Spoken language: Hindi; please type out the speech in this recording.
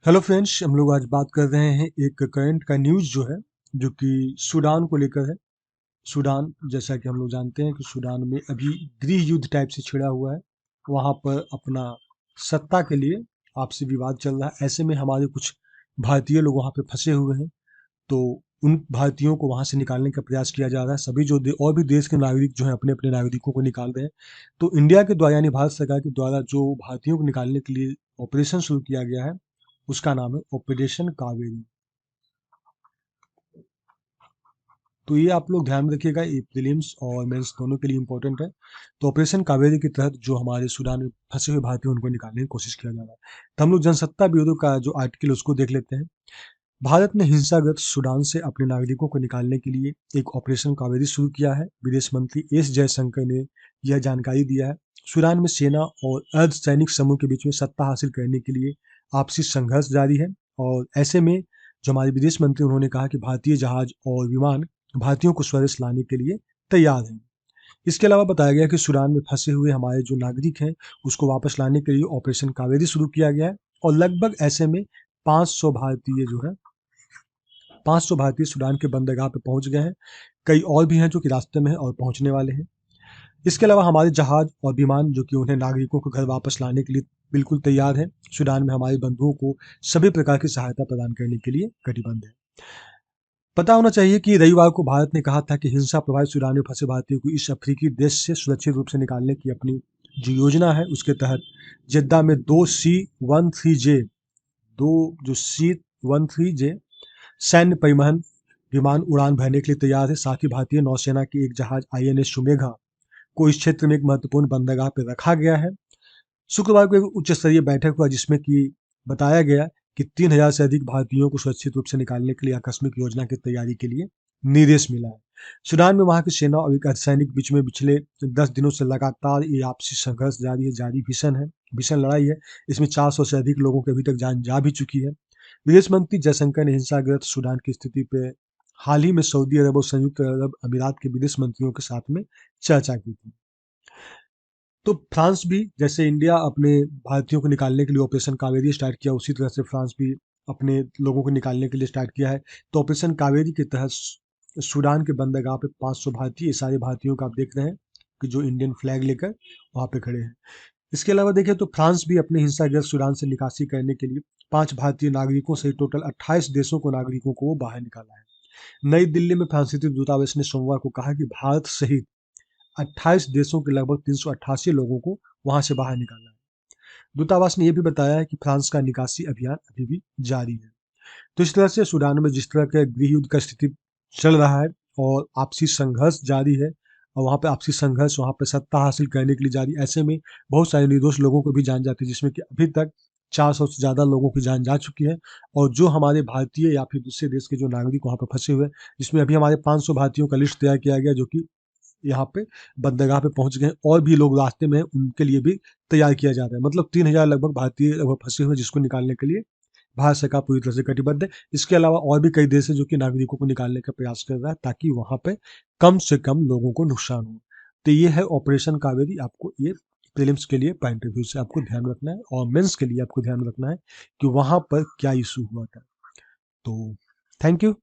हेलो फ्रेंड्स, हम लोग आज बात कर रहे हैं एक करंट का न्यूज़ जो है, जो कि सूडान को लेकर है। सूडान, जैसा कि हम लोग जानते हैं कि सूडान में अभी गृह युद्ध टाइप से छिड़ा हुआ है। वहाँ पर अपना सत्ता के लिए आपसी विवाद चल रहा है। ऐसे में हमारे कुछ भारतीय लोग वहाँ पे फंसे हुए हैं। तो उन भारतीयों को वहाँ से निकालने का प्रयास किया जा रहा है। सभी और भी देश के नागरिक जो हैं अपने अपने नागरिकों को निकाल रहे हैं। तो इंडिया के द्वारा यानी भारत सरकार के द्वारा जो भारतीयों को निकालने के लिए ऑपरेशन शुरू किया गया है, उसका नाम है ऑपरेशन कावेरी। तो ये आप लोग ध्यान में रखिएगा, ये प्रीलिम्स और मेंस दोनों के लिए इंपॉर्टेंट है। तो ऑपरेशन कावेरी के तहत जो हमारे सूडान में फंसे हुए भारतीय उनको निकालने की कोशिश किया जा रहा है। तो हम लोग जनसत्ता ब्यूरो का जो आर्टिकल उसको देख लेते हैं। भारत ने हिंसाग्रस्त सूडान से अपने नागरिकों को निकालने के लिए एक ऑपरेशन कावेरी शुरू किया है। विदेश मंत्री एस जयशंकर ने यह जानकारी दिया है। सूडान में सेना और अर्धसैनिक समूह के बीच में सत्ता हासिल करने के लिए आपसी संघर्ष जारी है। और ऐसे में जो हमारे विदेश मंत्री उन्होंने कहा कि भारतीय जहाज और विमान भारतीयों को स्वदेश लाने के लिए तैयार हैं। इसके अलावा बताया गया कि सूडान में फंसे हुए हमारे जो नागरिक हैं उसको वापस लाने के लिए ऑपरेशन कावेरी शुरू किया गया है। और लगभग ऐसे में 500 भारतीय जो है 500 भारतीय सूडान के बंदरगाह पे पहुंच गए हैं। कई और भी हैं जो कि रास्ते में हैं और पहुंचने वाले हैं। इसके अलावा हमारे जहाज और विमान जो कि उन्हें नागरिकों को घर वापस लाने के लिए बिल्कुल तैयार हैं। सूडान में हमारे बंधुओं को सभी प्रकार की सहायता प्रदान करने के लिए कटिबद्ध है। पता होना चाहिए कि रविवार को भारत ने कहा था कि हिंसा प्रभावित सूडान में फंसे भारतीयों को इस अफ्रीकी देश से सुरक्षित रूप से निकालने की अपनी जो योजना है उसके तहत जेद्दा में दो C-13J सैन्य परिवहन विमान उड़ान भरने के लिए तैयार है। साथ ही भारतीय नौसेना की एक जहाज INS सुमेधा को इस क्षेत्र में एक महत्वपूर्ण बंदरगाह पर रखा गया है। शुक्रवार को एक उच्च स्तरीय बैठक हुआ जिसमें कि बताया गया कि 3,000 से अधिक भारतीयों को सुरक्षित रूप से निकालने के लिए आकस्मिक योजना की तैयारी के लिए निर्देश मिला है। सूडान में वहां की सेना और एक अर्धसैनिक बीच में पिछले 10 दिनों से लगातार ये आपसी संघर्ष जारी है, जारी भीषण लड़ाई है। इसमें 400 से अधिक लोगों की अभी तक जान जा भी चुकी है। विदेश मंत्री जयशंकर ने हिंसाग्रस्त सूडान की स्थिति पे हाल ही में सऊदी अरब और संयुक्त अरब अमीरात के विदेश मंत्रियों के साथ में चर्चा की थी। तो फ्रांस भी, जैसे इंडिया अपने भारतीयों को निकालने के लिए ऑपरेशन कावेरी स्टार्ट किया, उसी तरह से फ्रांस भी अपने लोगों को निकालने के लिए स्टार्ट किया है। तो ऑपरेशन कावेरी के तहत सूडान के बंदरगाह पे 500 भारतीय, ये सारे भारतीयों का आप देख रहे हैं कि जो इंडियन फ्लैग लेकर वहाँ पे खड़े हैं। इसके अलावा देखें तो फ्रांस भी अपने हिंसाग्रस्त सूडान से निकासी करने के लिए 5 भारतीय नागरिकों से टोटल 28 देशों को नागरिकों को वो बाहर निकाला है। नई दिल्ली में फ्रांसीसी दूतावास ने सोमवार को कहा कि भारत सहित 28 देशों के लगभग 388 लोगों को वहां से बाहर निकाला है। दूतावास ने यह भी बताया है कि फ्रांस का निकासी अभियान अभी भी जारी है। तो इस तरह से सूडान में जिस तरह के गृह युद्ध का स्थिति चल रहा है और आपसी संघर्ष जारी है, और वहाँ पे आपसी संघर्ष वहाँ पे सत्ता हासिल करने के लिए जारी, ऐसे में बहुत सारे निर्दोष लोगों को भी जान जाती है, जिसमें कि अभी तक 400 से ज़्यादा लोगों की जान जा चुकी है। और जो हमारे भारतीय या फिर दूसरे देश के जो नागरिक वहाँ पर फंसे हुए हैं, जिसमें अभी हमारे 500 भारतीयों का लिस्ट तैयार किया गया जो कि यहाँ पे बंदरगाह पे पहुंच गए हैं, और भी लोग रास्ते में हैं, उनके लिए भी तैयार किया जा रहा है। मतलब 3,000 लगभग भारतीय लगभग फंसे हुए हैं, जिसको निकालने के लिए भारत सरकार पूरी तरह से कटिबद्ध है। इसके अलावा और भी कई देश है जो कि नागरिकों को निकालने का प्रयास कर रहा है ताकि वहां पे कम से कम लोगों को नुकसान हो। तो ये है ऑपरेशन कावेरी। आपको ये प्रीलिम्स के लिए पॉइंट ऑफ व्यू से आपको ध्यान रखना है, और मेंस के लिए आपको ध्यान रखना है कि वहां पर क्या इशू हुआ था। तो थैंक यू।